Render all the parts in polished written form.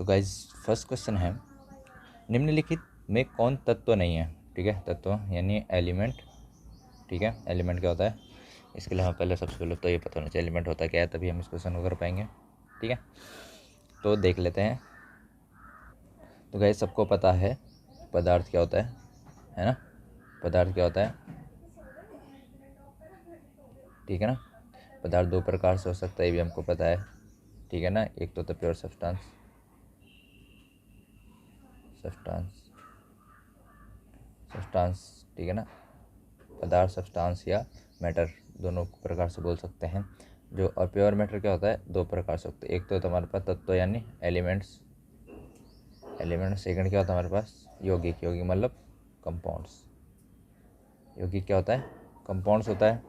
तो guys first question है, निम्नलिखित में कौन तत्व नहीं है। ठीक है, तत्व यानी एलिमेंट। ठीक है, एलिमेंट क्या होता है, इसके लिए हमें पहले सबसे पहले तो ये पता होना चाहिए एलिमेंट होता क्या है, तभी हम इस क्वेश्चन को कर पाएंगे। ठीक है, तो देख लेते हैं। तो गाइज सबको पता है पदार्थ क्या होता है ना। पदार्थ क्या होता है, ठीक है ना। पदार्थ दो प्रकार से हो सकता है, ये भी हमको पता है। ठीक है ना, एक तो होता है प्योर सब्सटेंस, सब्सटेंस ठीक है ना। पदार्थ सब्सटेंस या मैटर दोनों प्रकार से बोल सकते हैं। जो और प्योर मैटर क्या होता है, दो प्रकार से होते हैं। एक तो हमारे पास तत्व यानी एलिमेंट्स, सेकंड क्या होता है हमारे पास यौगिक मतलब कंपाउंड्स। यौगिक क्या होता है, कंपाउंड्स होता है।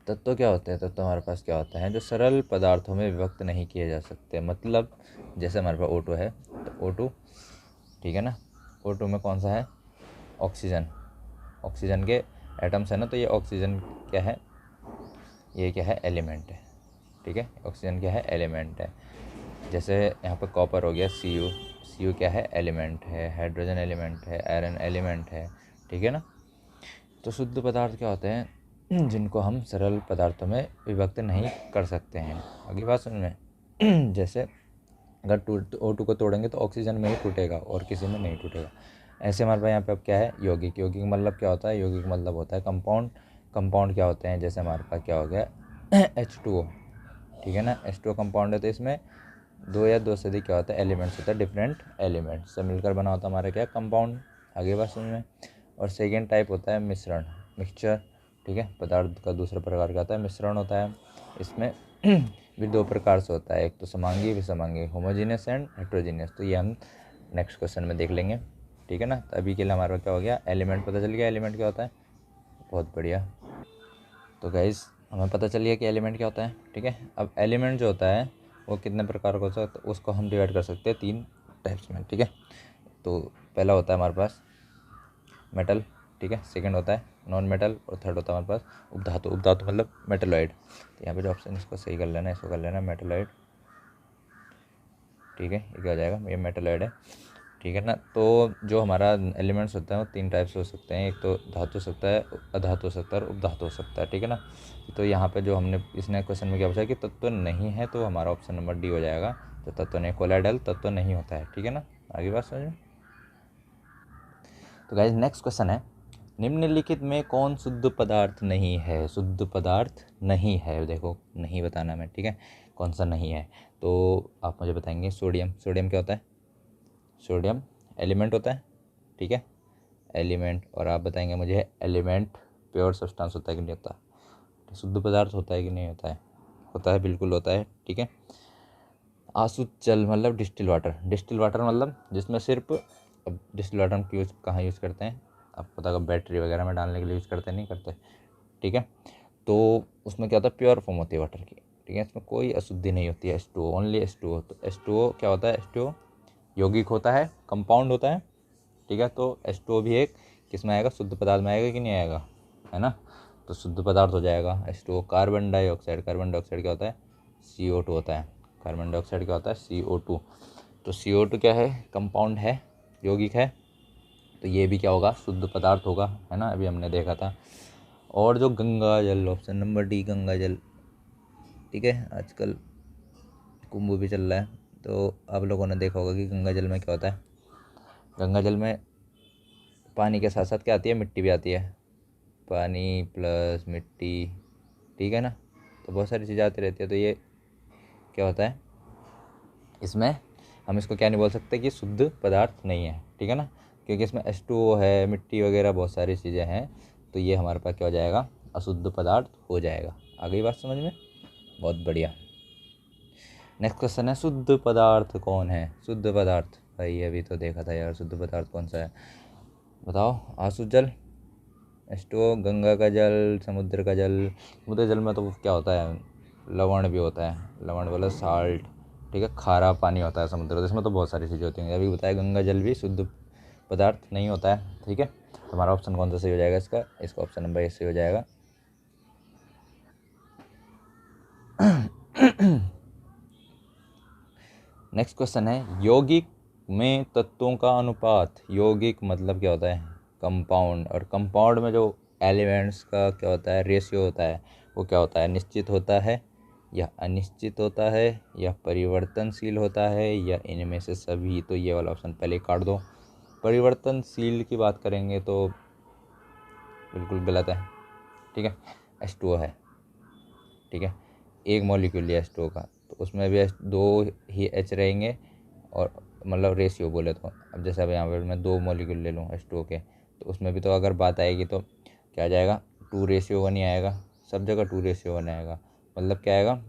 तत्व क्या होते हैं, तत्व हमारे पास क्या होता है जो सरल पदार्थों में विभक्त नहीं किए जा सकते। मतलब जैसे हमारे पास O2 है, तो O2 ठीक है ना, O2 में कौन सा है, ऑक्सीजन के एटम्स है ना, तो ये ऑक्सीजन क्या है, ये क्या है, एलिमेंट है। ठीक है, ऑक्सीजन क्या है, एलिमेंट है। जैसे यहाँ पर कॉपर हो गया Cu क्या है, एलिमेंट है। हाइड्रोजन एलिमेंट है, आयरन एलिमेंट है। ठीक है ना। तो शुद्ध पदार्थ क्या होते हैं जिनको हम सरल पदार्थों में विभक्त नहीं कर सकते हैं। अगली बात सुन में जैसे अगर O2 को तोड़ेंगे तो ऑक्सीजन में ही टूटेगा और किसी में नहीं टूटेगा। ऐसे हमारे पास यहाँ पे अब क्या है, यौगिक मतलब क्या होता है, यौगिक मतलब होता है कंपाउंड क्या होते हैं, जैसे हमारे पास क्या हो गया H2O। ठीक है ना, H2O कंपाउंड है, तो इसमें दो या दो से अधिक क्या होता है, एलिमेंट्स होता है, डिफरेंट एलिमेंट्स से मिलकर बना होता है हमारा क्या, कंपाउंड। आगे बात समझ में। और सेकेंड टाइप होता है मिक्सचर। ठीक है, पदार्थ का दूसरा प्रकार क्या होता है, मिश्रण होता है। इसमें भी दो प्रकार से होता है, एक तो समांगी विसमांगी, होमोजीनियस एंड हेट्रोजीनियस। तो ये हम नेक्स्ट क्वेश्चन में देख लेंगे। ठीक है ना, तो अभी के लिए हमारा क्या हो गया, एलिमेंट पता चल गया, एलिमेंट क्या होता है। बहुत बढ़िया। तो गाइस हमें पता चल गया कि एलिमेंट क्या होता है। ठीक है, अब एलिमेंट जो होता है वो कितने प्रकार का हो सकता है, उसको हम डिवाइड कर सकते हैं तीन टाइप्स में। ठीक है, तो पहला होता है हमारे पास मेटल। ठीक है, सेकंड होता है नॉन मेटल, और थर्ड होता है हमारे पास उपधातु मतलब मेटलॉइड। तो यहाँ पे जो ऑप्शन इसको सही कर लेना, इसको कर लेना मेटलॉइड। ठीक है, ये क्या हो जाएगा, ये मेटलॉइड है। ठीक है ना, तो जो हमारा एलिमेंट्स होता है वो तीन टाइप से हो सकते हैं, एक तो धातु हो सकता है, अधातु हो सकता है और उपधातु हो सकता है। ठीक है ना, तो यहाँ पे जो हमने इसने क्वेश्चन में क्या पूछा कि तत्व नहीं है, तो हमारा ऑप्शन नंबर डी हो जाएगा। तो तत्व नहीं, कोलाइडल तत्व नहीं होता है। ठीक है ना, आगे बात समझ में। तो गाइस नेक्स्ट क्वेश्चन है, निम्नलिखित में कौन शुद्ध पदार्थ नहीं है। शुद्ध पदार्थ नहीं है, देखो नहीं बताना मैं। ठीक है, कौन सा नहीं है, तो आप मुझे बताएंगे। सोडियम क्या होता है, सोडियम एलिमेंट होता है। ठीक है, एलिमेंट। और आप बताएंगे मुझे एलिमेंट प्योर सब्सटेंस होता है कि नहीं होता, तो शुद्ध पदार्थ होता है कि नहीं होता है, होता है, बिल्कुल होता है। ठीक है, आसुत जल मतलब डिस्टिल वाटर मतलब जिसमें सिर्फ, अब डिस्टिल वाटर हम यूज़ कहाँ यूज़ करते हैं, आपको पता है बैटरी वगैरह में डालने के लिए यूज़ करते नहीं करते। ठीक है, तो उसमें क्या होता है, प्योर फॉर्म होती है वाटर की। ठीक है, इसमें कोई अशुद्धि नहीं होती है, H2O ओनली H2O। तो H2O क्या होता है, H2O यौगिक होता है, कंपाउंड होता है। ठीक है, तो H2O भी एक किस में आएगा, शुद्ध पदार्थ में आएगा कि नहीं आएगा, है ना। तो शुद्ध पदार्थ हो जाएगा H2O। कार्बन डाइऑक्साइड क्या होता है, CO2 होता है। कार्बन डाइऑक्साइड क्या होता है, CO2। तो CO2 क्या है, कंपाउंड है, यौगिक है, तो ये भी क्या होगा, शुद्ध पदार्थ होगा, है ना, अभी हमने देखा था। और जो गंगा जल, ऑप्शन नंबर डी गंगा जल। ठीक है, आजकल कुंभ भी चल रहा है, तो आप लोगों ने देखा होगा कि गंगा जल में क्या होता है, गंगा जल में पानी के साथ साथ क्या आती है, मिट्टी भी आती है, पानी प्लस मिट्टी। ठीक है ना, तो बहुत सारी चीज़ें आती रहती है। तो ये क्या होता है, इसमें हम इसको क्या नहीं बोल सकते कि शुद्ध पदार्थ नहीं है। ठीक है ना, क्योंकि इसमें H2O है, मिट्टी वगैरह बहुत सारी चीज़ें हैं, तो ये हमारे पास क्या हो जाएगा, अशुद्ध पदार्थ हो जाएगा। आ गई बात समझ में, बहुत बढ़िया। नेक्स्ट क्वेश्चन है, शुद्ध पदार्थ कौन है। शुद्ध पदार्थ भाई अभी तो देखा था यार, शुद्ध पदार्थ कौन सा है बताओ। आसुत जल, H2O, गंगा का जल, समुद्र का जल। समुद्र जल में तो क्या होता है, लवण भी होता है, लवण वाला साल्ट। ठीक है, खारा पानी होता है समुद्र, तो इसमें तो बहुत सारी चीज़ें होती हैं। अभी बताया गंगा जल भी शुद्ध पदार्थ नहीं होता है। ठीक है, तो हमारा ऑप्शन कौन सा सही हो जाएगा, इसका ऑप्शन नंबर ए सही हो जाएगा। नेक्स्ट क्वेश्चन है यौगिक में तत्वों का अनुपात। यौगिक मतलब क्या होता है? कंपाउंड। और कंपाउंड में जो एलिमेंट्स का क्या होता है, रेशियो होता है, वो क्या होता है? निश्चित होता है या अनिश्चित होता है या परिवर्तनशील होता है या इनमें से सभी? तो ये वाला ऑप्शन पहले काट दो। परिवर्तनशील की बात करेंगे तो बिल्कुल गलत है, ठीक है। H2O है, ठीक है। एक मॉलिक्यूल है H2O का, तो उसमें भी दो ही H रहेंगे। और मतलब रेशियो बोले तो अब जैसे अब यहाँ पर मैं 2 मॉलिक्यूल ले लूँ H2O के, तो उसमें भी तो अगर बात आएगी तो क्या आ जाएगा? 2:1 ही आएगा, सब जगह 2:1 आएगा। मतलब क्या आएगा?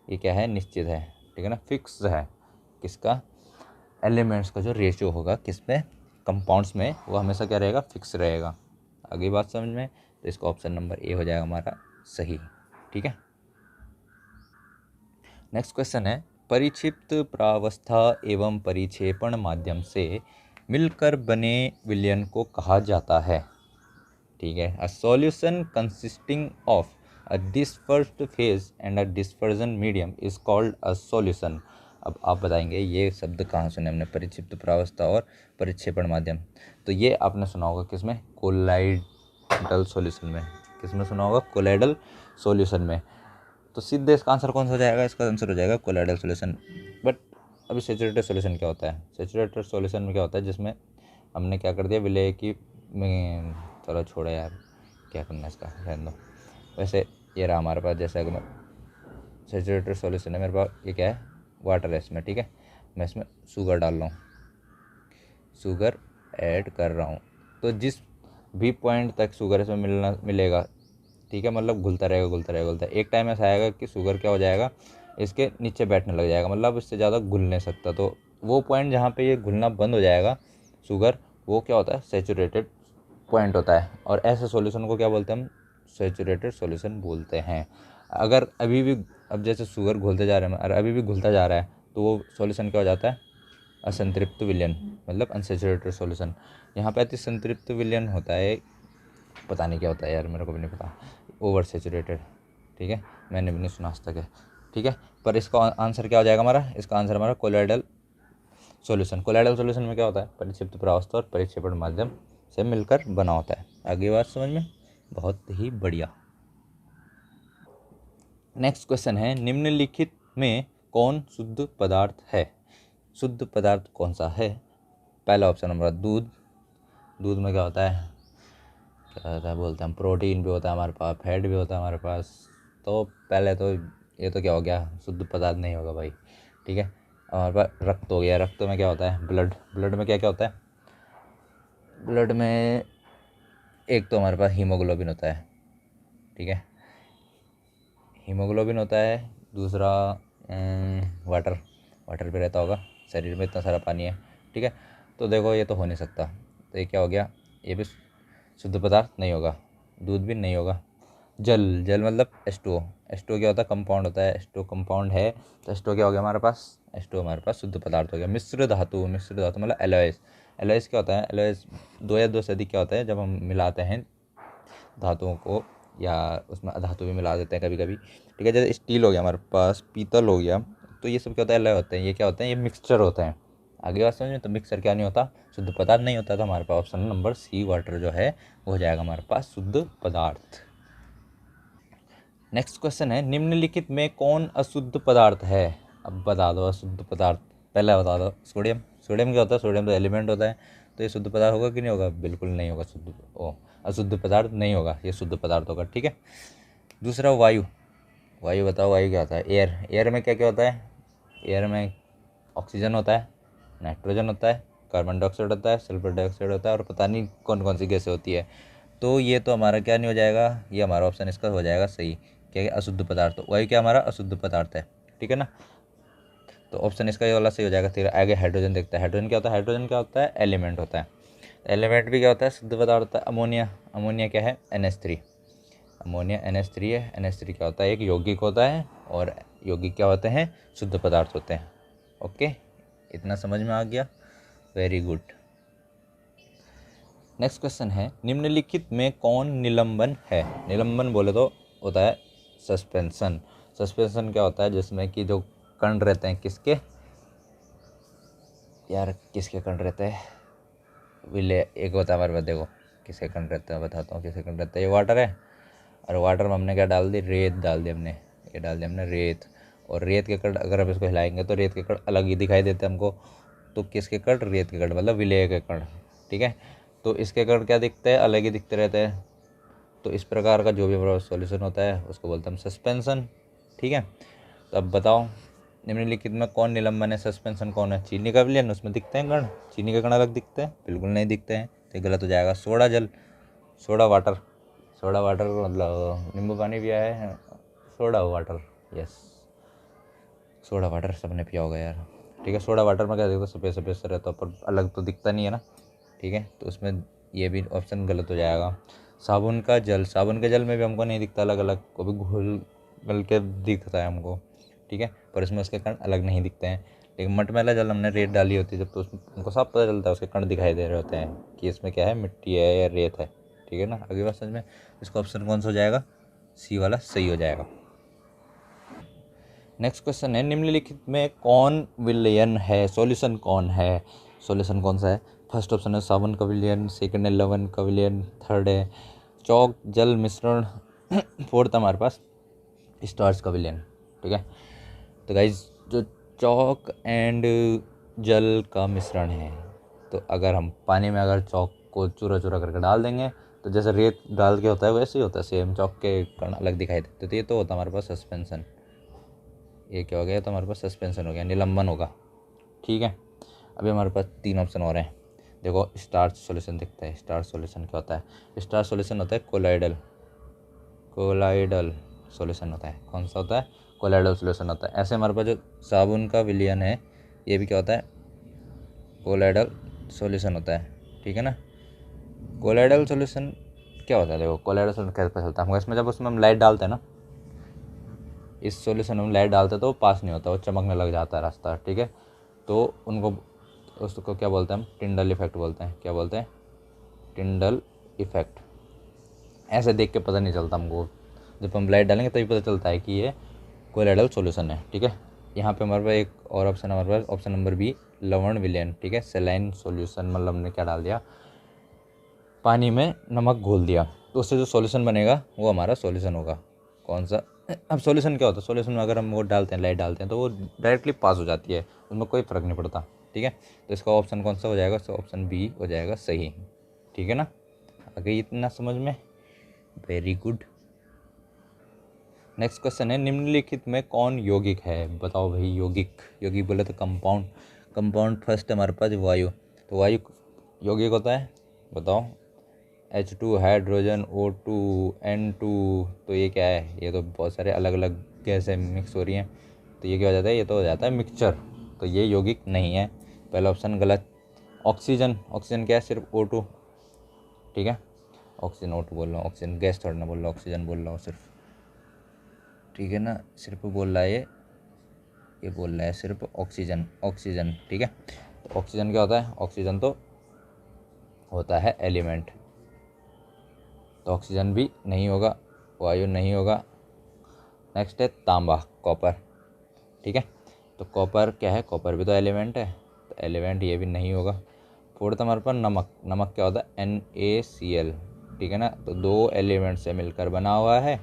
ये क्या है? निश्चित है, ठीक है ना, फिक्स है। किसका? एलिमेंट्स का जो रेशियो होगा किस पे? कंपाउंड्स में, वो हमेशा क्या रहेगा? फिक्स रहेगा। आगे बात समझ में? तो इसका ऑप्शन नंबर ए हो जाएगा हमारा सही, ठीक है। नेक्स्ट क्वेश्चन है परिक्षिप्त प्रावस्था एवं परिक्षेपण माध्यम से मिलकर बने विलयन को कहा जाता है, ठीक है। A solution consisting of a dispersed phase and a dispersion medium is called a solution. अब आप बताएंगे ये शब्द कहाँ सुने हमने? परिक्षिप्त प्रावस्था और परिक्षेपण माध्यम। तो ये आपने सुना होगा किसमें? कोलाइडल सॉल्यूशन में। किसमें सुना होगा? कोलाइडल सॉल्यूशन में। तो सीधे इसका आंसर कौन सा हो जाएगा? इसका आंसर हो जाएगा कोलाइडल सॉल्यूशन। बट अभी सैचुरेटेड सॉल्यूशन क्या होता है? सैचुरेटेड सॉल्यूशन में क्या होता है? जिसमें हमने क्या कर दिया? विलय की चलो छोड़ो यार, क्या करना है इसका, रहने दो। वैसे ये रहा हमारे पास, जैसे अगर मैं सैचुरेटेड सॉल्यूशन है मेरे पास, ये क्या है? वाटर है इसमें, ठीक है। मैं इसमें शुगर डाल रहा हूँ, शुगर ऐड कर रहा हूँ, तो जिस भी पॉइंट तक शुगर इसमें मिलेगा, ठीक है, मतलब घुलता रहेगा घुलता रहेगा घुलता। एक टाइम ऐसा आएगा कि शुगर क्या हो जाएगा? इसके नीचे बैठने लग जाएगा, मतलब इससे ज़्यादा घुल नहीं सकता। तो वो पॉइंट जहाँ पे ये घुलना बंद हो जाएगा शुगर, वो क्या होता है? सैचुरेटेड पॉइंट होता है। और ऐसे सॉल्यूशन को क्या बोलते हैं हम? सैचुरेटेड सॉल्यूशन बोलते हैं। अगर अभी भी, अब जैसे शुगर घुलते जा रहे हैं और अभी भी घुलता जा रहा है, तो वो सॉल्यूशन क्या हो जाता है? असंतृप्त विलयन, मतलब अनसैचुरेटेड सॉल्यूशन। यहाँ पे अति संतृप्त विलयन होता है, पता नहीं क्या होता है यार, मेरे को भी नहीं पता। ओवर सैचुरेटेड, ठीक है, मैंने भी नहीं सुना आज तक है, ठीक है। पर इसका आंसर क्या हो जाएगा हमारा? इसका आंसर हमारा कोलाइडल सॉल्यूशन। कोलाइडल सॉल्यूशन में क्या होता है? परिक्षिप्त प्रावस्था और परिक्षेपण माध्यम से मिलकर बना होता है। आगे बात समझ में? बहुत ही बढ़िया। नेक्स्ट क्वेश्चन है निम्नलिखित में कौन शुद्ध पदार्थ है? शुद्ध पदार्थ कौन सा है? पहला ऑप्शन हमारा दूध। दूध में क्या होता है? क्या होता है बोलते हैं हम? प्रोटीन भी होता है हमारे पास, फैट भी होता है हमारे पास। तो पहले तो ये तो क्या हो गया? शुद्ध पदार्थ नहीं होगा भाई, ठीक है। हमारे पास रक्त हो गया। रक्त में क्या होता है? ब्लड। ब्लड में क्या क्या होता है? ब्लड में एक तो हमारे पास हीमोग्लोबिन होता है, ठीक है, हीमोग्लोबिन होता है। दूसरा वाटर, वाटर भी रहता होगा, शरीर में इतना सारा पानी है, ठीक है। तो देखो ये तो हो नहीं सकता, तो ये क्या हो गया? ये भी शुद्ध पदार्थ नहीं होगा। दूध भी नहीं होगा। जल, जल मतलब H2O। H2O क्या होता है? कंपाउंड होता है। H2O कंपाउंड है, तो H2O क्या हो गया हमारे पास? H2O हमारे पास शुद्ध पदार्थ हो गया। मिश्र धातु, मिश्र धातु मतलब एलॉयस। एलॉयस क्या होता है? एलॉयस दो या दो से अधिक क्या होता है? जब हम मिलाते हैं धातुओं को, या उसमें अधातु भी मिला देते हैं कभी कभी, ठीक है। जैसे स्टील हो गया हमारे पास, पीतल हो गया, तो ये सब क्या होता है? एलॉय होते हैं। ये क्या होते हैं? ये मिक्सचर होते हैं। आगे बात समझ में? तो मिक्सचर क्या नहीं होता? शुद्ध पदार्थ नहीं होता। तो हमारे पास ऑप्शन नंबर सी वाटर जो है वो हो जाएगा हमारे पास शुद्ध पदार्थ। नेक्स्ट क्वेश्चन है निम्नलिखित में कौन अशुद्ध पदार्थ है? अब बता दो अशुद्ध पदार्थ। पहले बता दो सोडियम। सोडियम क्या होता है? सोडियम तो एलिमेंट होता है। तो ये शुद्ध पदार्थ होगा कि नहीं होगा? बिल्कुल नहीं होगा। शुद्ध अशुद्ध पदार्थ नहीं होगा, ये शुद्ध पदार्थ होगा, ठीक है। दूसरा वायु। वायु बताओ, वायु क्या होता है? एयर। एयर में क्या क्या होता है? एयर में ऑक्सीजन होता है, नाइट्रोजन होता है, कार्बन डाइऑक्साइड होता है, सल्फर डाइऑक्साइड होता है, और पता नहीं कौन कौन सी गैसें होती है। तो ये तो हमारा क्या नहीं हो जाएगा? ये हमारा ऑप्शन इसका हो जाएगा सही। क्या है? अशुद्ध पदार्थ। तो वायु क्या हमारा अशुद्ध पदार्थ है, ठीक है ना। तो ऑप्शन इसका ये वाला सही हो जाएगा। फिर आगे हाइड्रोजन देखते हैं। हाइड्रोजन क्या होता है? हाइड्रोजन क्या होता है? एलिमेंट होता है। एलिमेंट भी क्या होता है? शुद्ध पदार्थ होता है। अमोनिया। अमोनिया क्या है? NH3। अमोनिया NH3 है। NH3 क्या होता है? एक यौगिक होता है, और यौगिक क्या होते हैं? शुद्ध पदार्थ होते हैं। ओके, इतना समझ में आ गया? Very good. नेक्स्ट क्वेश्चन है निम्नलिखित में कौन निलंबन है? निलंबन बोले तो होता है सस्पेंशन। सस्पेंशन क्या होता है? जिसमें कि जो कण रहते हैं किसके? यार किसके कण रहते हैं, विले एक होता है हमारे पास, देखो किसके कण रहते हैं बताता हूँ किसके कण रहते हैं। ये वाटर है, और वाटर में हमने क्या डाल दी, रेत डाल दी हमने, ये डाल दिया हमने रेत। और रेत के कण अगर हम इसको हिलाएंगे तो रेत के कण अलग ही दिखाई देते हैं हमको। तो किसके कण, रेत के कण, मतलब विलेय के कण, ठीक है। तो इसके कण क्या दिखते हैं, अलग ही दिखते रहते हैं। तो इस प्रकार का जो भी हमारा सॉल्यूशन होता है उसको बोलते हैं हम सस्पेंशन, ठीक है। तो अब बताओ निम्नलिखित में कौन निलंबन है, सस्पेंशन कौन है, चीनी का विलयन, उसमें दिखते हैं कण, चीनी के कण अलग दिखते हैं, बिल्कुल नहीं दिखते हैं, तो गलत हो जाएगा। सोडा जल, सोडा वाटर, सोडा वाटर मतलब नींबू पानी पिया है, soda water, yes soda water सबने पिया होगा यार, ठीक है। सोडा वाटर में क्या देखो सफ़ेद सफ़ेद सा रहता है पर अलग तो दिखता नहीं है ना, ठीक है। तो उसमें ये भी ऑप्शन गलत हो जाएगा। साबुन का जल, साबुन के जल में भी हमको नहीं दिखता अलग अलग, को भी घुल गल के दिखता है हमको, ठीक है, पर इसमें उसके कण अलग नहीं दिखते हैं। लेकिन मटमैला जल हमने रेत डाली होती है जब, तो उनको साफ पता चलता है, उसके कण दिखाई दे रहे होते हैं कि इसमें क्या है, मिट्टी है या रेत है, ठीक है ना। अगली बात समझ में, इसका ऑप्शन कौन सा हो जाएगा, सी वाला सही हो जाएगा। नेक्स्ट क्वेश्चन है, निम्नलिखित में कौन विलयन है, सॉल्यूशन कौन है, सॉल्यूशन कौन सा है। फर्स्ट ऑप्शन है साबुन का विलयन, सेकंड है लवण का विलयन, थर्ड है चौक जल मिश्रण, फोर्थ हमारे पास स्टार्च का विलयन, ठीक है। तो गाइज जो चौक एंड जल का मिश्रण है, तो अगर हम पानी में अगर चौक को चूरा चूरा करके डाल देंगे तो जैसे रेत डाल के होता है वैसे ही होता है सेम, चौक के कण अलग दिखाई देते, तो ये तो होता है हमारे पास सस्पेंशन। ये क्या हो गया, तो हमारे पास सस्पेंशन हो गया, निलंबन होगा, ठीक है। अभी हमारे पास 3 ऑप्शन और हैं। देखो स्टार्च सॉल्यूशन दिखता है, स्टार्च सॉल्यूशन क्या होता है, स्टार्च सॉल्यूशन होता है कोलाइडल, कोलाइडल सॉल्यूशन होता है, कौन सा होता है, कोलाइडल सॉल्यूशन होता है। ऐसे हमारे पास जो साबुन का विलयन है ये भी क्या होता है, कोलाइडल सॉल्यूशन होता है, ठीक है ना। कोलाइडल सॉल्यूशन क्या होता है, देखो कोलाइडल सॉल्यूशन कैसे पता चलता है हमको, इसमें जब उसमें हम लाइट डालते हैं ना, इस सॉल्यूशन में लाइट डालते हैं तो वो पास नहीं होता, वो चमकने लग जाता है रास्ता, ठीक है। तो उनको उसको क्या बोलते हैं हम, टिंडल इफेक्ट बोलते हैं, क्या बोलते हैं, टिंडल इफेक्ट। ऐसे देख के पता नहीं चलता हमको, जब हम लाइट डालेंगे तभी पता चलता है कि ये कोलाइडल सॉल्यूशन है, ठीक है। यहाँ पे हमारे पास एक और ऑप्शन हमारे पास, ऑप्शन नंबर बी लवण विलयन, ठीक है, सेलाइन सॉल्यूशन, मतलब हमने क्या डाल दिया, पानी में नमक घोल दिया, तो उससे जो सॉल्यूशन बनेगा वो हमारा सॉल्यूशन होगा, कौन सा। अब सॉल्यूशन क्या होता है, सॉल्यूशन में अगर हम वो डालते हैं, लाइट डालते हैं, तो वो डायरेक्टली पास हो जाती है, उसमें कोई फ़र्क नहीं पड़ता, ठीक है। तो इसका ऑप्शन कौन सा हो जाएगा, तो ऑप्शन बी हो जाएगा सही, ठीक है ना। आगे इतना समझ में, वेरी गुड। नेक्स्ट क्वेश्चन है, निम्नलिखित में कौन यौगिक है, बताओ भाई यौगिक, यौगिक बोले तो कंपाउंड, कंपाउंड फर्स्ट हमारे पास वायु, तो वायु यौगिक होता है, बताओ। H2 हाइड्रोजन, O2 N2, तो ये क्या है, ये तो बहुत सारे अलग अलग गैसें मिक्स हो रही हैं, तो ये क्या हो जाता है, ये तो हो जाता है मिक्सचर, तो ये यौगिक नहीं है, पहला ऑप्शन गलत। ऑक्सीजन, ऑक्सीजन क्या है, सिर्फ O2, ठीक है, ऑक्सीजन O2 बोल रहा हूँ, ऑक्सीजन गैस थोड़ा ना बोल रहा हूँ, ऑक्सीजन बोल रहा हूँ सिर्फ, ठीक है ना, सिर्फ बोल रहा है ये बोल रहा है सिर्फ ऑक्सीजन, ऑक्सीजन, ठीक है। तो ऑक्सीजन क्या होता है, ऑक्सीजन तो होता है एलिमेंट, तो ऑक्सीजन भी नहीं होगा, वायु नहीं होगा। नेक्स्ट है तांबा, कॉपर, ठीक है। तो कॉपर क्या है, कॉपर भी तो एलिमेंट है, तो एलिमेंट ये भी नहीं होगा। फोर्थ हमारे पास नमक, नमक क्या होता है, NaCl, ठीक है ना, तो 2 एलिमेंट से मिलकर बना हुआ है,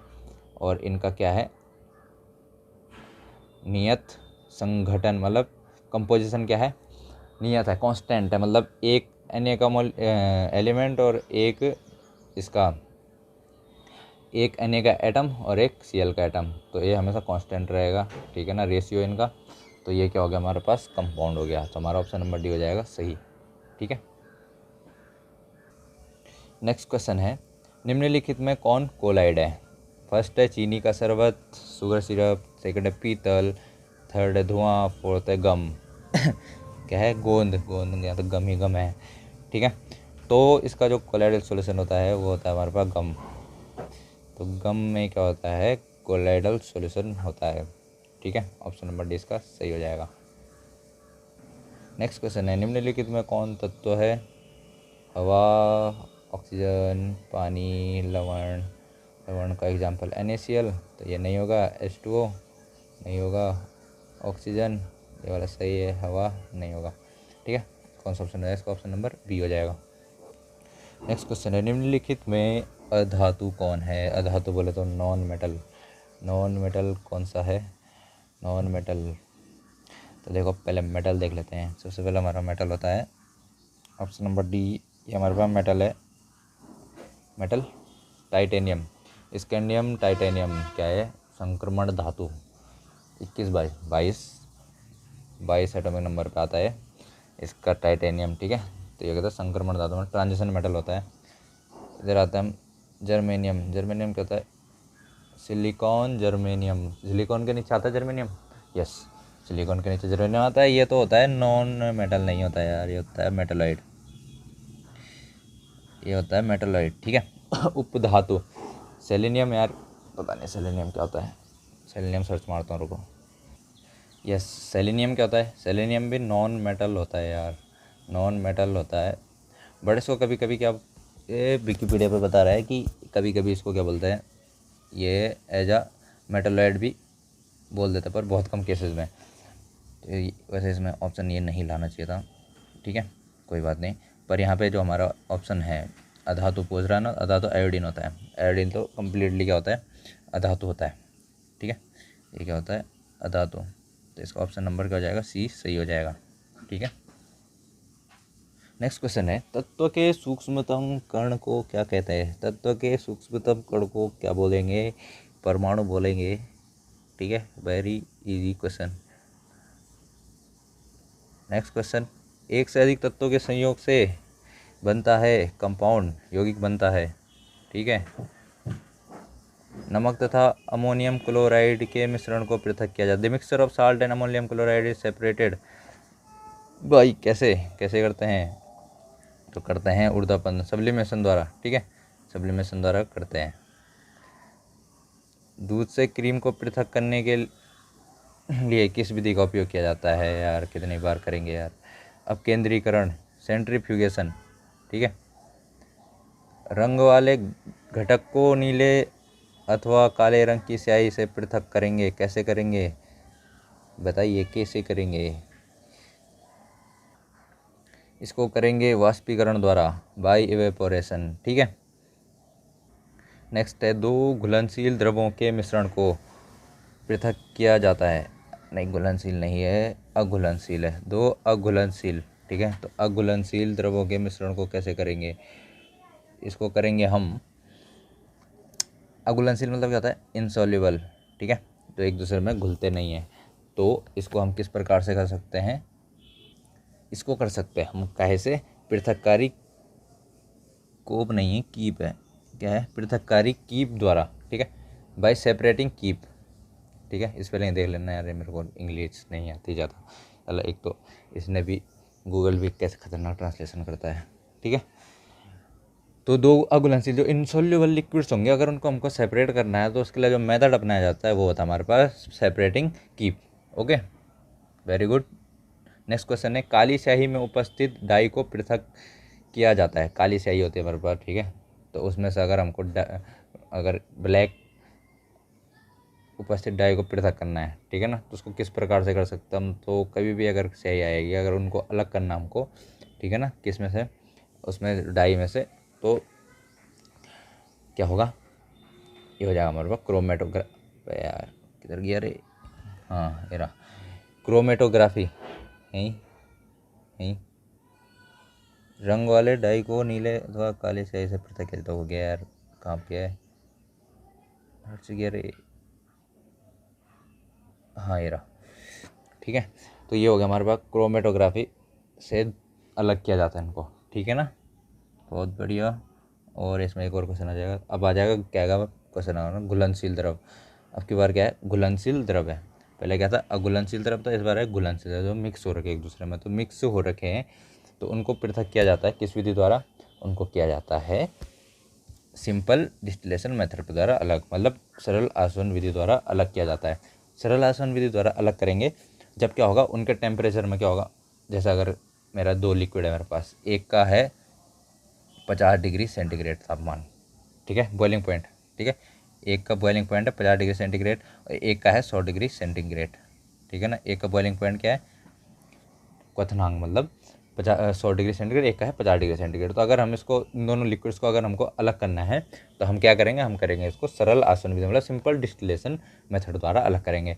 और इनका क्या है, नियत संघटन, मतलब कंपोजिशन क्या है, नियत है, कांस्टेंट है, मतलब एक Na का मोल एलिमेंट और एक इसका, एक Na का एटम और एक Cl का एटम, तो ये हमेशा कांस्टेंट रहेगा, ठीक है ना, रेशियो इनका। तो ये क्या हो गया हमारे पास, कंपाउंड हो गया, तो हमारा ऑप्शन नंबर डी हो जाएगा सही, ठीक है। नेक्स्ट क्वेश्चन है, निम्नलिखित में कौन कोलाइड है, फर्स्ट है चीनी का शरबत, शुगर सिरप, सेकंड है पीतल, थर्ड है धुआं, फोर्थ है गम। क्या है, गोंद, गोंद या तो गम ही गम है, ठीक है। तो इसका जो कोलाइडल सॉल्यूशन होता है वो होता है हमारे पास गम, तो गम में क्या होता है, कोलाइडल सॉल्यूशन होता है, ठीक है, ऑप्शन नंबर डी इसका सही हो जाएगा। नेक्स्ट क्वेश्चन है, निम्नलिखित में कौन तत्व है, हवा, ऑक्सीजन, पानी, लवण, लवण का एग्जाम्पल NaCl, तो ये नहीं होगा, H2O नहीं होगा, ऑक्सीजन ये वाला सही है, हवा नहीं होगा। ठीक है, कौन सा ऑप्शन है इसका? ऑप्शन नंबर बी हो जाएगा। नेक्स्ट क्वेश्चन है, निम्नलिखित में अधातु कौन है? अधातु बोले तो नॉन मेटल। नॉन मेटल कौन सा है? नॉन मेटल, तो देखो पहले मेटल देख लेते हैं। सबसे पहले हमारा मेटल होता है ऑप्शन नंबर डी, ये हमारे पास मेटल है। मेटल टाइटेनियम, स्कैंडियम टाइटेनियम क्या है? संक्रमण धातु। 22 एटॉमिक नंबर पे आता है इसका टाइटेनियम, ठीक है। तो ये कहता है संक्रमण धातु में ट्रांजिशन मेटल होता है। इधर आता है जर्मेनियम। जर्मेनियम क्या होता है? Silicon germanium. सिलिकॉन के नीचे आता है जर्मेनियम, यस, सिलिकॉन के नीचे जर्मेनियम आता है। ये तो होता है नॉन मेटल, नहीं होता है यार, ये होता है मेटलॉइड, ये होता है मेटलॉइड, ठीक है। उपधातु सेलेनियम, यार पता नहीं सेलेनियम क्या होता है, सेलेनियम सर्च मारता हूँ, रुको। यस, सेलेनियम क्या होता है? सेलेनियम भी नॉन मेटल होता है यार, नॉन मेटल होता है। बट इसको कभी कभी क्या, ये विकिपीडिया पे बता रहा है कि कभी कभी इसको क्या बोलते हैं, ये एज अ मेटलॉइड भी बोल देते हैं, पर बहुत कम केसेस में। तो वैसे इसमें ऑप्शन ये नहीं लाना चाहिए था, ठीक है, कोई बात नहीं। पर यहाँ पे जो हमारा ऑप्शन है अधातु पूछ रहा है ना, अधातु आयोडीन होता है। आयोडीन तो कम्प्लीटली क्या होता है? अधातु होता है, ठीक है। ये क्या होता है? अधातु। तो इसका ऑप्शन नंबर क्या हो जाएगा? सी सही हो जाएगा, ठीक है। नेक्स्ट क्वेश्चन है, तत्व के सूक्ष्मतम कण को क्या कहते हैं? तत्व के सूक्ष्मतम कण को क्या बोलेंगे? परमाणु बोलेंगे, ठीक है। Very easy question. Next question, एक से अधिक तत्वों के संयोग से बनता है कंपाउंड, यौगिक बनता है, ठीक है। नमक तथा अमोनियम क्लोराइड के मिश्रण को पृथक किया जाता है। The mixture of salt and ammonium chloride is separated भाई, कैसे कैसे करते हैं? तो करते हैं ऊर्ध्वपतन, सब्लिमेशन द्वारा, ठीक है, सब्लिमेशन द्वारा करते हैं। दूध से क्रीम को पृथक करने के लिए किस विधि का उपयोग किया जाता है? यार कितनी बार करेंगे यार। अब केंद्रीकरण, सेंट्रीफ्यूगेशन, ठीक है। रंग वाले घटक को नीले अथवा काले रंग की स्याही से पृथक करेंगे, कैसे करेंगे बताइए, कैसे करेंगे? इसको करेंगे वाष्पीकरण द्वारा, बाय इवेपोरेशन, ठीक है। नेक्स्ट है, दो घुलनशील द्रवों के मिश्रण को पृथक किया जाता है। नहीं, घुलनशील नहीं है, अघुलनशील है। दो अघुलनशील, ठीक है। तो अघुलनशील द्रवों के मिश्रण को कैसे करेंगे? इसको करेंगे हम, अघुलनशील मतलब क्या होता है? इनसॉल्युबल, ठीक है, तो एक दूसरे में घुलते नहीं हैं। तो इसको हम किस प्रकार से कर सकते हैं? इसको कर सकते हैं हम काहे से? पृथककारी कोप नहीं है, कीप है, क्या है? पृथककारी कीप द्वारा, ठीक है, बाय सेपरेटिंग कीप, ठीक है। स्पेलिंग देख लेना यार, मेरे को इंग्लिश नहीं आती ज़्यादा। अल्लाह, एक तो इसने भी, गूगल भी कैसे खतरनाक ट्रांसलेशन करता है, ठीक है। तो दो अघुलनशील जो इनसॉल्युबल लिक्विड्स होंगे, अगर उनको हमको सेपरेट करना है तो उसके लिए जो मेथड अपनाया जाता है वो होता है हमारे पास separating keep. Okay, very good. Next question है, काली स्याही में उपस्थित डाई को पृथक किया जाता है। काली स्याही होती है हमारे पास, ठीक है, तो उसमें से अगर हमको अगर ब्लैक उपस्थित डाई को पृथक करना है, ठीक है ना, तो उसको किस प्रकार से कर सकते हैं हम? तो कभी भी अगर स्याही आएगी, अगर उनको अलग करना हमको, ठीक है ना, किस में से? उसमें डाई में से, तो क्या होगा? ये हो जाएगा हमारे पास क्रोमेटोग्राफी। यार किधर गया रे? हाँ, ये रहा, क्रोमेटोग्राफी। यहीं यहीं, रंग वाले डाई को नीले अथवा काले स्याही से पृथक किया जाता। हो गया यार, कहाँ पे है? हट से गया रे। हाँ, ये रहा, ठीक है। तो ये हो गया हमारे पास, क्रोमेटोग्राफी से अलग किया जाता है इनको, ठीक है ना, बहुत बढ़िया। और इसमें एक और क्वेश्चन आ जाएगा, अब आ जाएगा क्या का क्वेश्चन आएगा ना, घुलनशील द्रव। अब की बार क्या है? घुलनशील द्रव है। पहले क्या था? अघुलनशील द्रव, तो इस बार है घुलनशील द्रव, जो मिक्स हो रखे एक दूसरे में। तो मिक्स हो रखे हैं, तो उनको पृथक किया जाता है किस विधि द्वारा? उनको किया जाता है सिंपल डिस्टिलेशन मेथड के द्वारा अलग, मतलब सरल आसवन विधि द्वारा अलग किया जाता है। सरल आसवन विधि द्वारा अलग करेंगे जब क्या होगा? उनके टेम्परेचर में क्या होगा? जैसे अगर मेरा दो लिक्विड है मेरे पास, एक का है 50 डिग्री सेंटीग्रेड तापमान, ठीक है, बॉइलिंग पॉइंट, ठीक है, एक का बॉइलिंग पॉइंट है 50 डिग्री सेंटीग्रेड और एक का है 100 डिग्री सेंटीग्रेड, ठीक है ना। एक का बॉइलिंग पॉइंट क्या है? क्वथनांक मतलब 100 डिग्री सेंटीग्रेड, एक का है 50 डिग्री सेंटीग्रेड। तो अगर हम इसको, इन दोनों लिक्विड्स को अगर हमको अलग करना है तो हम क्या करेंगे, हम करेंगे इसको सरल आसवन विधि, मतलब सिंपल डिस्टिलेशन मेथड द्वारा अलग करेंगे।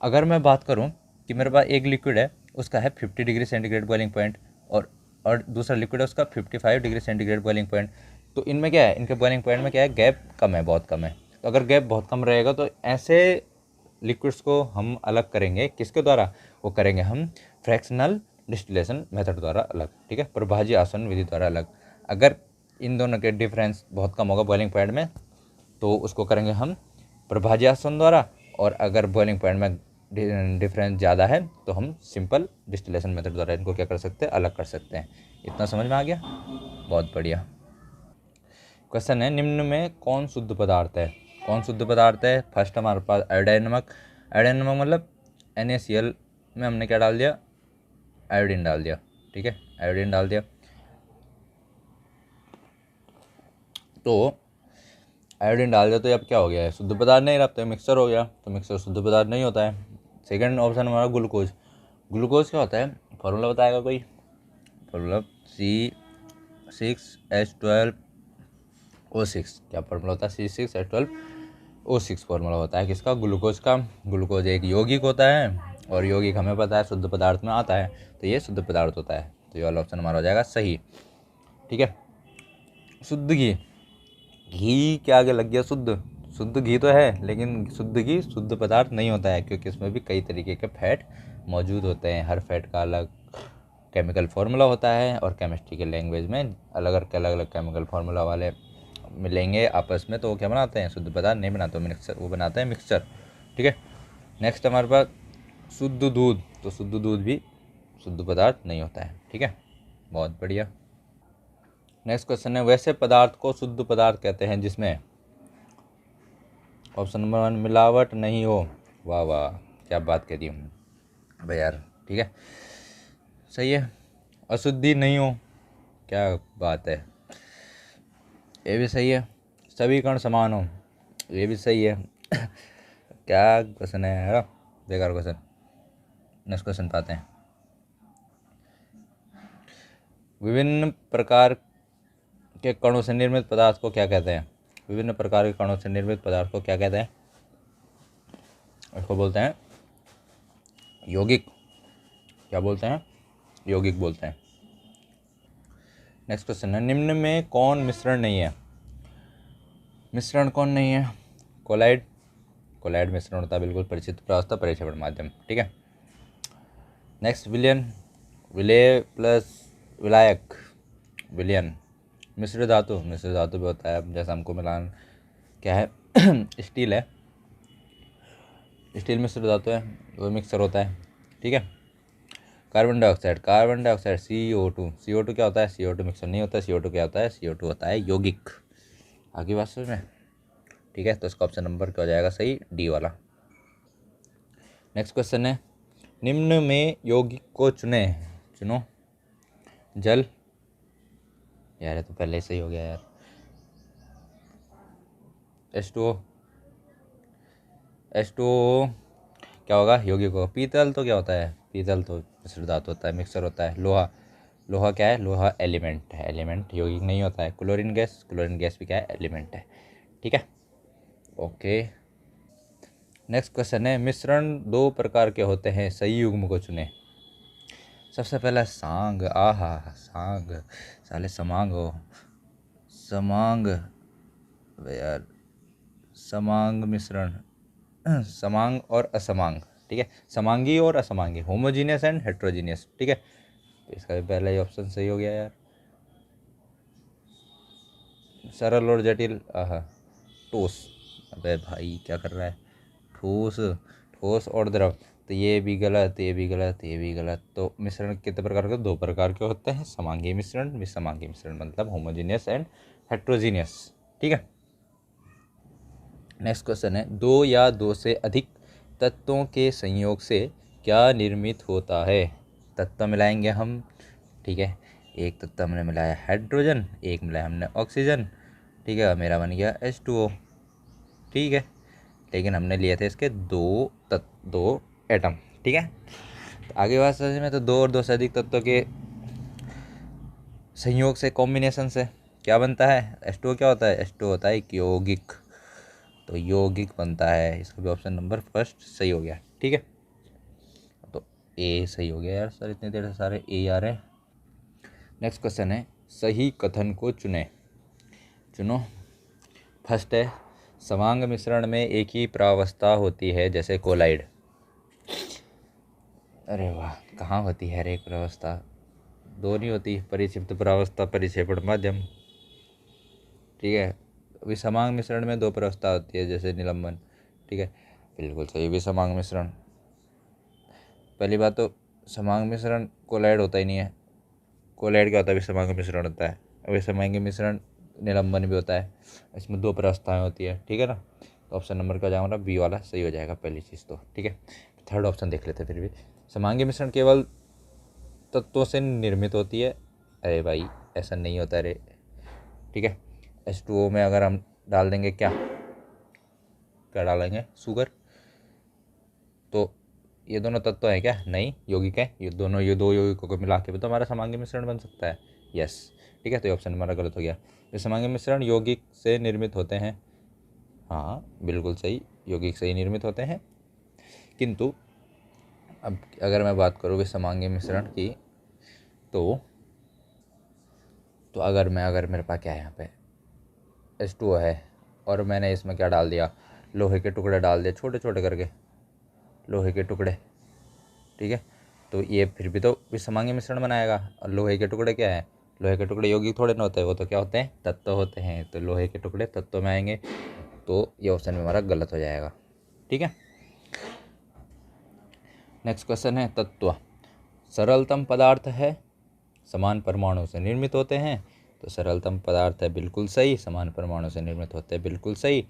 अगर मैं बात करूँ कि मेरे पास एक लिक्विड है, उसका है 50 डिग्री सेंटीग्रेड बॉइलिंग पॉइंट, और दूसरा लिक्विड है उसका 55 डिग्री सेंटीग्रेड बॉइलिंग पॉइंट। तो इनमें क्या है, इनके बॉइलिंग पॉइंट में क्या है, गैप कम है, बहुत कम है। तो अगर गैप बहुत कम रहेगा तो ऐसे लिक्विड्स को हम अलग करेंगे किसके द्वारा, वो करेंगे हम फ्रैक्शनल डिस्टिलेशन मेथड द्वारा अलग, ठीक है, प्रभाज्य आसवन विधि द्वारा अलग। अगर इन दोनों के डिफरेंस बहुत कम होगा बॉइलिंग पॉइंट में तो उसको करेंगे हम प्रभाज्य आसवन द्वारा, और अगर बॉइलिंग पॉइंट में डिफरेंस ज़्यादा है तो हम सिंपल डिस्टिलेशन मेथड द्वारा इनको क्या कर सकते हैं, अलग कर सकते हैं। इतना समझ में आ गया, बहुत बढ़िया। क्वेश्चन है, निम्न में कौन शुद्ध पदार्थ है। कौन शुद्ध पदार्थ है, फर्स्ट हमारे पास आयोडाइन नमक। आयोडाइन नमक मतलब NaCl में हमने क्या डाल दिया, आयोडीन डाल दिया, ठीक है, आयोडीन डाल दिया। तो आयोडीन डाल दिया तो अब क्या हो गया है, शुद्ध पदार्थ नहीं रहा, तो मिक्सर हो गया, तो मिक्सर शुद्ध पदार्थ नहीं होता है। सेकंड ऑप्शन हमारा ग्लूकोज। ग्लूकोज क्या होता है, फॉर्मूला बताएगा कोई, फॉर्मूला C6H12O6, क्या फॉर्मूला होता है, C6H12O6 फॉर्मूला होता है किसका, ग्लूकोज का। ग्लूकोज एक यौगिक होता है, और यौगिक हमें पता है शुद्ध पदार्थ में आता है, तो ये शुद्ध पदार्थ होता है। तो ये वाला ऑप्शन हमारा हो जाएगा सही, ठीक है। शुद्ध घी, घी के आगे लग गया शुद्ध, शुद्ध घी तो है लेकिन शुद्ध घी शुद्ध पदार्थ नहीं होता है, क्योंकि इसमें भी कई तरीके के फैट मौजूद होते हैं। हर फैट का अलग केमिकल फार्मूला होता है, और केमिस्ट्री के लैंग्वेज में अलग अलग केमिकल फार्मूला वाले मिलेंगे आपस में, तो वो क्या बनाते हैं, शुद्ध पदार्थ नहीं बनाते, मिक्सर, वो बनाते हैं मिक्सचर, ठीक है। नेक्स्ट हमारे पास शुद्ध दूध, तो शुद्ध दूध भी शुद्ध पदार्थ नहीं होता है, ठीक है, बहुत बढ़िया। नेक्स्ट क्वेश्चन है, वैसे पदार्थ को शुद्ध पदार्थ कहते हैं जिसमें, ऑप्शन नंबर 1 मिलावट नहीं हो। वाह वाह, क्या बात कह दी भाई यार, ठीक है, सही है। अशुद्धि नहीं हो, क्या बात है, ये भी सही है। सभी कण समान हो, ये भी सही है। क्या क्वेश्चन है यार, बेकार क्वेश्चन। नेक्स्ट क्वेश्चन पाते हैं, विभिन्न प्रकार के कणों से निर्मित पदार्थ को क्या कहते हैं। विभिन्न प्रकार के कणों से निर्मित पदार्थ को क्या कहते हैं, इसको बोलते हैं यौगिक। क्या बोलते हैं, यौगिक बोलते हैं। नेक्स्ट क्वेश्चन है, निम्न में कौन मिश्रण नहीं है। मिश्रण कौन नहीं है, कोलाइड। कोलाइड मिश्रण होता है बिल्कुल परिचित प्रावस्था परिक्षेपण माध्यम, ठीक है। नेक्स्ट विलयन, विलय प्लस विलायक, विलयन। मिश्र धातु, मिश्र धातु भी होता है, अब जैसा हमको मिलान क्या है, स्टील है, स्टील मिश्र धातु है, वो मिक्सर होता है, ठीक है। Carbon dioxide, carbon dioxide CO2, CO2 क्या होता है, CO2 मिक्सर नहीं होता है, CO2 क्या होता है, CO2 होता है यौगिक। आगे बात समझ में, ठीक है, तो इसका ऑप्शन नंबर क्या हो जाएगा सही, डी वाला। नेक्स्ट क्वेश्चन है, निम्न में यौगिक को चुने, चुनो। जल, यार ये तो पहले सही हो गया यार। H2O, H2O क्या होगा, यौगिक होगा। पीतल तो क्या होता है, पीतल तो मिश्र धातु होता है, मिक्सर होता है। लोहा, लोहा क्या है, लोहा एलिमेंट है, एलिमेंट यौगिक नहीं होता है। क्लोरीन गैस, क्लोरीन गैस भी क्या है, एलिमेंट है, ठीक है, ओके। नेक्स्ट क्वेश्चन है, मिश्रण दो प्रकार के होते हैं, सही युग्म को चुने। सबसे पहला सांग, आहा सांग, साले समांग हो, समांग यार, समांग मिश्रण, समांग और असमांग, ठीक है, समांगी और असमांगी, होमोजीनियस एंड हेट्रोजीनियस, ठीक है। तो इसका भी पहला ही ऑप्शन सही हो गया यार। सरल और जटिल, आहा, ठोस, अबे भाई क्या कर रहा है, ठोस, ठोस और द्रव, तो ये भी गलत, ये भी गलत, ये भी गलत। तो मिश्रण कितने प्रकार के, दो प्रकार के होते हैं, समांगी मिश्रण, विसमांगी मिश्रण, मतलब होमोजीनियस एंड हेट्रोजीनियस, ठीक है। नेक्स्ट क्वेश्चन है, दो या दो से अधिक तत्वों के संयोग से क्या निर्मित होता है। तत्व मिलाएंगे हम, ठीक है, एक तत्व हमने मिलाया हाइड्रोजन, एक मिलाया हमने ऑक्सीजन, ठीक है, मेरा बन गया H2O, ठीक है, लेकिन हमने लिए थे इसके दो एटम, ठीक है। तो आगे बात समझ में, तो दो और दो से अधिक तत्वों के संयोग से, कॉम्बिनेशन से क्या बनता है? H2O क्या होता है? H2O होता है एक यौगिक, तो यौगिक बनता है। इसका भी ऑप्शन नंबर फर्स्ट सही हो गया। ठीक है, तो ए सही हो गया यार सर, इतनी देर से सारे ए आ रहे हैं। नेक्स्ट क्वेश्चन है, सही कथन को चुने। चुनो। फर्स्ट है, समांग मिश्रण में एक ही प्रावस्था होती है जैसे कोलाइड। अरे वाह, कहाँ होती है एक प्रावस्था? दो नहीं होती, परिक्षिप्त प्रावस्था, परिक्षेपण माध्यम। ठीक है, विषमांग मिश्रण में दो प्रावस्था होती है जैसे निलंबन। ठीक है, बिल्कुल सही, विषमांग मिश्रण। पहली बात तो समांग मिश्रण कोलाइड होता ही नहीं है। कोलाइड क्या होता है? विषमांग मिश्रण होता है। विषमांग मिश्रण निलंबन भी होता है, इसमें दो प्रावस्थाएं होती है। ठीक है ना, तो ऑप्शन नंबर क्या जाएगा? बी वाला सही हो जाएगा पहली चीज़ तो। ठीक है, थर्ड ऑप्शन देख लेते फिर भी। समांगी मिश्रण केवल तत्वों से निर्मित होती है। अरे भाई ऐसा नहीं होता रे। ठीक है, H2O में अगर हम डाल देंगे क्या क्या डालेंगे? शुगर। तो ये दोनों तत्व हैं क्या? नहीं, यौगिक है। ये दोनों, ये दो यौगिकों को मिला के भी तो हमारा समांगी मिश्रण बन सकता है। यस, ठीक है, तो ये ऑप्शन हमारा गलत हो गया। ये समांगी मिश्रण यौगिक से निर्मित होते हैं। हाँ बिल्कुल सही, यौगिक से ही निर्मित होते हैं। किंतु अब अगर मैं बात करूँ विषमांगी मिश्रण की, तो अगर मेरे पास क्या है, यहाँ पे H2O है और मैंने इसमें क्या डाल दिया? लोहे के टुकड़े डाल दिए, छोटे छोटे करके लोहे के टुकड़े। ठीक है, तो ये फिर भी तो विषमांगी मिश्रण बनाएगा। और लोहे के टुकड़े क्या है? लोहे के टुकड़े यौगिक थोड़े ना होते हैं, वो तो क्या होते हैं? तत्व होते हैं। तो लोहे के टुकड़े तत्व में आएंगे, तो ये ऑप्शन में हमारा गलत हो जाएगा। ठीक है, नेक्स्ट क्वेश्चन है, तत्व सरलतम पदार्थ है, समान परमाणु से निर्मित होते हैं। तो सरलतम पदार्थ है, बिल्कुल सही। समान परमाणु से निर्मित होते हैं, बिल्कुल सही।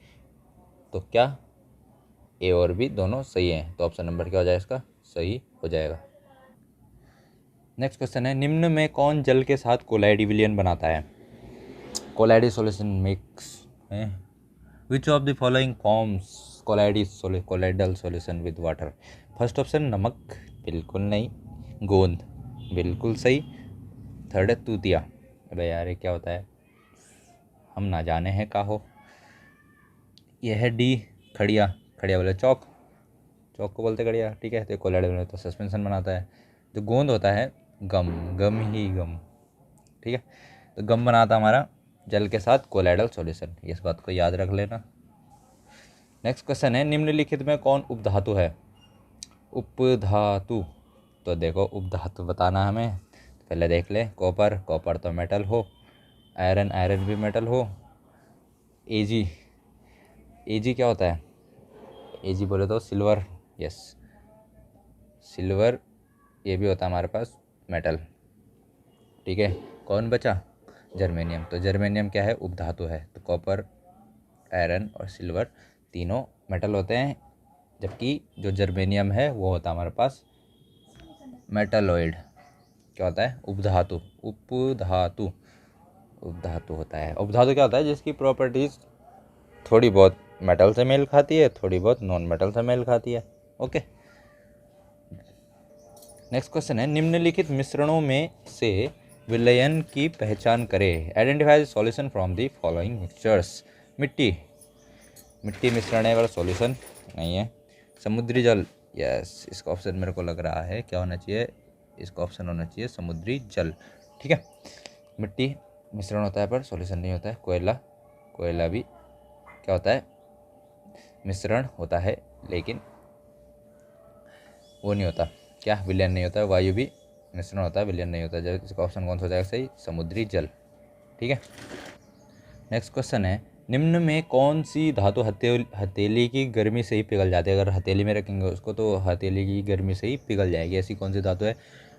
तो क्या ए और बी दोनों सही हैं? तो ऑप्शन नंबर क्या हो जाएगा इसका? सही हो जाएगा। नेक्स्ट क्वेश्चन है, निम्न में कौन जल के साथ कोलाइड विलयन बनाता है? कोलाइड सॉल्यूशन मिक्स है। Which of the following forms colloidal solution with water? First option नमक, बिल्कुल नहीं। गोंद, बिल्कुल सही। थर्ड है तूतिया। अबे यार ये क्या होता है? हम ना जाने हैं का हो। यह है डी, खड़िया। खड़िया बोले चौक, चौक को बोलते खड़िया। ठीक है, तो कोलाइड में तो सस्पेंशन बनाता है। जो गोंद होता है गम, गम ही गम। ठीक है, तो गम बनाता हमारा जल के साथ कोलाइडल सॉल्यूशन, इस बात को याद रख लेना। नेक्स्ट क्वेश्चन है, निम्नलिखित में कौन उपधातु है? उपधातु, तो देखो उपधातु बताना हमें, पहले देख ले। कॉपर, कॉपर तो मेटल हो। आयरन, आयरन भी मेटल हो। एजी, एजी क्या होता है? एजी बोले तो सिल्वर। यस, सिल्वर ये भी होता है हमारे पास मेटल। ठीक है, कौन बचा? जर्मेनियम। तो जर्मेनियम क्या है? उपधातु है। तो कॉपर, आयरन और सिल्वर तीनों मेटल होते हैं, जबकि जो जर्मेनियम है वो होता है हमारे पास मेटलॉइड। क्या होता है? उपधातु। उपधातु, उपधातु होता है। उपधातु क्या होता है? जिसकी प्रॉपर्टीज थोड़ी बहुत मेटल से मेल खाती है, थोड़ी बहुत नॉन मेटल से मेल खाती है। ओके, नेक्स्ट क्वेश्चन है, निम्नलिखित मिश्रणों में से विलयन की पहचान करें। Identify the solution from the following mixtures. मिट्टी, मिट्टी मिश्रण है, सॉल्यूशन नहीं है। समुद्री जल, यस, इसका ऑप्शन मेरे को लग रहा है क्या होना चाहिए? इसका ऑप्शन होना चाहिए समुद्री जल। ठीक है, मिट्टी मिश्रण होता है पर सॉल्यूशन नहीं होता है। कोयला, कोयला भी क्या होता है? मिश्रण होता है, लेकिन वो नहीं होता, क्या विलयन नहीं होता है। वायु भी मिश्रण होता है, विलयन नहीं होता है। इसका ऑप्शन कौन सा हो जाएगा सही? समुद्री जल। ठीक है, नेक्स्ट क्वेश्चन है, निम्न में कौन सी धातु हथेली की गर्मी से ही पिघल जाती है? अगर हथेली में रखेंगे उसको तो हथेली की गर्मी से ही पिघल जाएगी। ऐसी कौन सी धातु है?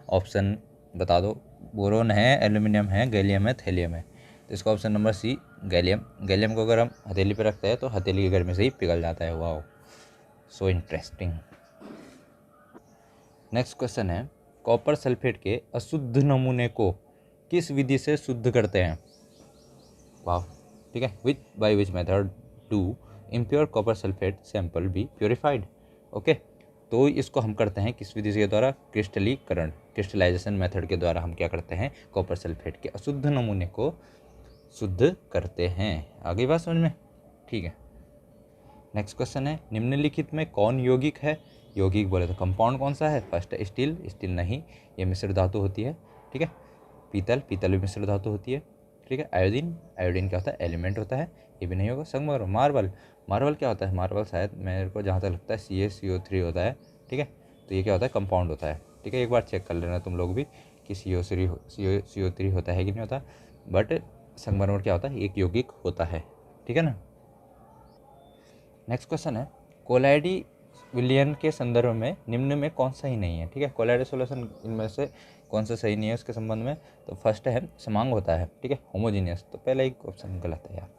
ऑप्शन बता दो। बोरोन है, एल्यूमिनियम है, गैलियम है, थैलियम है। तो इसका option number C, gallium. Gallium को अगर हम हथेली पर रखते हैं तो हथेली की गर्मी से ही पिघल जाता है। Wow, so interesting. Next question है, कॉपर सल्फेट के अशुद्ध नमूने को किस विधि से शुद्ध करते हैं? वाह, ठीक है, by which method do impure copper sulphate sample be purified? Okay, तो इसको हम करते हैं किस विधि के द्वारा, क्रिस्टलीकरण, क्रिस्टलाइजेशन मेथड के द्वारा हम क्या करते हैं, कॉपर सल्फेट के अशुद्ध नमूने को शुद्ध करते हैं। आगे बात समझ में, ठीक है। नेक्स्ट क्वेश्चन है, निम्नलिखित में कौन यौगिक है। यौगिक बोले तो कंपाउंड कौन सा है, फर्स्ट है स्टील, स्टील नहीं, ये मिश्र धातु होती है, ठीक है। पीतल, पीतल भी मिश्र धातु होती है, ठीक है। आयोडीन, आयोडीन क्या होता है, एलिमेंट होता है, ये भी नहीं होगा। संगमरमर, मार्बल, मार्बल क्या होता है, मार्बल शायद मेरे को जहाँ तक लगता है CaCO3 होता है, ठीक है। तो ये क्या होता है, कंपाउंड होता है, ठीक है। एक बार चेक कर लेना तुम लोग भी कि CO3 होता है कि नहीं होता, बट संगमरमर क्या होता है, एक यौगिक होता है, ठीक है ना। नेक्स्ट क्वेश्चन है, कोलाइडी विलियन के संदर्भ में निम्न में कौन सा ही नहीं है, ठीक है। कोलाइडी सॉल्यूशन इनमें से कौन सा सही नहीं है उसके संबंध में, तो फर्स्ट है समान होता है, ठीक है। होमोजीनियस, तो पहला एक ऑप्शन गलत है यार,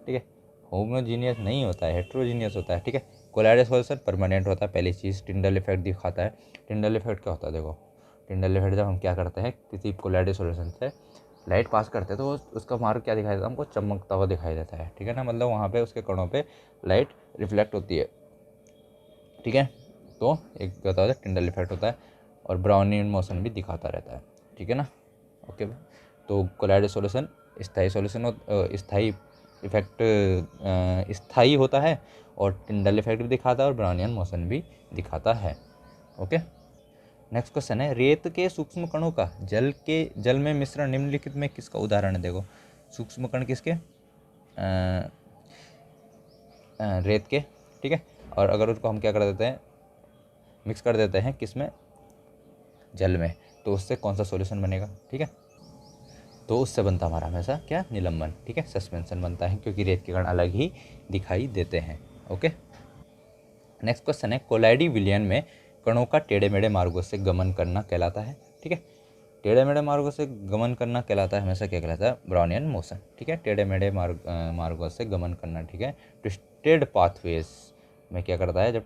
ठीक है। होमोजीनियस नहीं होता है, हेट्रोजीनियस होता है, ठीक है। कोलाइडी सॉल्यूशन परमानेंट होता है, पहली चीज़। टिंडल इफेक्ट दिखाता है। टिंडल इफेक्ट क्या होता है, देखो टिंडल इफेक्ट जब हम क्या करते हैं किसी कोलाइडी सॉल्यूशन से लाइट पास करते हैं तो उसका मार्ग क्या दिखाई देता है, हमको चमकता हुआ दिखाई देता है, ठीक है ना। मतलब वहाँ पे उसके कणों पे लाइट रिफ्लेक्ट होती है, ठीक है। तो एक क्या होता है, टिंडल इफेक्ट होता है, और ब्राउनियन मोशन भी दिखाता रहता है, ठीक है ना। ओके, तो कोलाइडी सॉल्यूशन स्थायी सॉल्यूशन, स्थायी इफेक्ट स्थायी होता है, और टिंडल इफेक्ट भी दिखाता है, और ब्राउनियन मोशन भी दिखाता है। ओके, नेक्स्ट क्वेश्चन है, रेत के सूक्ष्म कणों का जल में मिश्रण निम्नलिखित में किसका उदाहरण है। देखो सूक्ष्म कण किसके, रेत के, ठीक है। और अगर उसको हम क्या कर देते हैं, मिक्स कर देते हैं किस में, जल में, तो उससे कौन सा सॉल्यूशन बनेगा, ठीक है। तो उससे बनता हमारा हमेशा क्या, निलंबन, ठीक है, सस्पेंशन बनता है, क्योंकि रेत के कण अलग ही दिखाई देते हैं। ओके, नेक्स्ट क्वेश्चन है, कोलाइडी विलयन में कणों का टेढ़े मेढ़े मार्गों से गमन करना कहलाता है, ठीक है। टेढ़े मेढ़े मार्गों से गमन करना कहलाता है हमेशा क्या कहलाता है, ब्राउनियन मोशन, ठीक है। टेढ़े मेढ़े मार्गों से गमन करना, ठीक है। ट्विस्टेड पाथवेज में क्या करता है, जब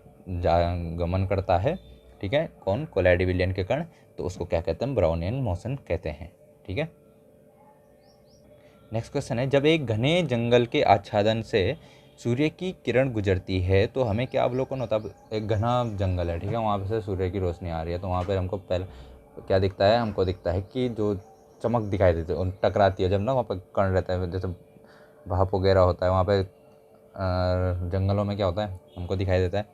गमन करता है, ठीक है, कौन, कोलाइडी विलयन के कण, तो उसको क्या कहते हैं, ब्राउनियन मोशन कहते हैं, ठीक है। नेक्स्ट क्वेश्चन है, जब एक घने जंगल के आच्छादन से सूर्य की किरण गुजरती है तो हमें क्या अवलोकन होता है। एक घना जंगल है, ठीक है, वहाँ पे से सूर्य की रोशनी आ रही है, तो वहाँ पे हमको पहले क्या दिखता है, हमको दिखता है कि जो चमक दिखाई देती है उन टकराती है, जब ना वहाँ पर कण रहता है, जैसे भाप वगैरह होता है वहाँ पे, जंगलों में क्या होता है हमको दिखाई देता है,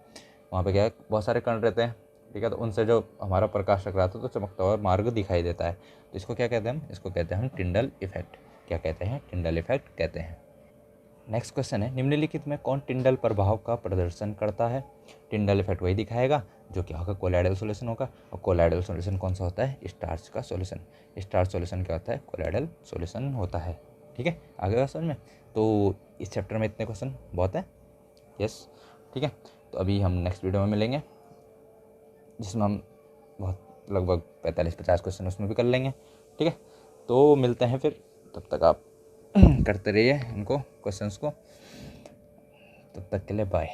वहाँ पे क्या है, बहुत सारे कण रहते हैं, ठीक है। तो उनसे जो हमारा प्रकाश टकराता है तो चमकता हुआ मार्ग दिखाई देता है, तो इसको क्या कहते हैं हम, इसको कहते हैं हम टिंडल इफेक्ट, क्या कहते हैं, टिंडल इफेक्ट कहते हैं। नेक्स्ट क्वेश्चन है, निम्नलिखित में कौन टिंडल प्रभाव का प्रदर्शन करता है। टिंडल इफेक्ट वही दिखाएगा जो क्या होगा, कोलाइडल सॉल्यूशन होगा, और कोलाइडल सॉल्यूशन कौन सा होता है, स्टार्च का सॉल्यूशन। स्टार्च सॉल्यूशन क्या होता है, कोलाइडल सॉल्यूशन होता है, ठीक है। आगे बात समझ में, तो इस चैप्टर में इतने क्वेश्चन बहुत है, यस, ठीक है। तो अभी हम नेक्स्ट वीडियो में मिलेंगे, जिसमें हम बहुत लगभग 45-50 क्वेश्चन उसमें भी कर लेंगे, ठीक है। तो मिलते हैं फिर, तब तक आप करते रहिए इनको क्वेश्चंस को, तब तक के लिए बाय।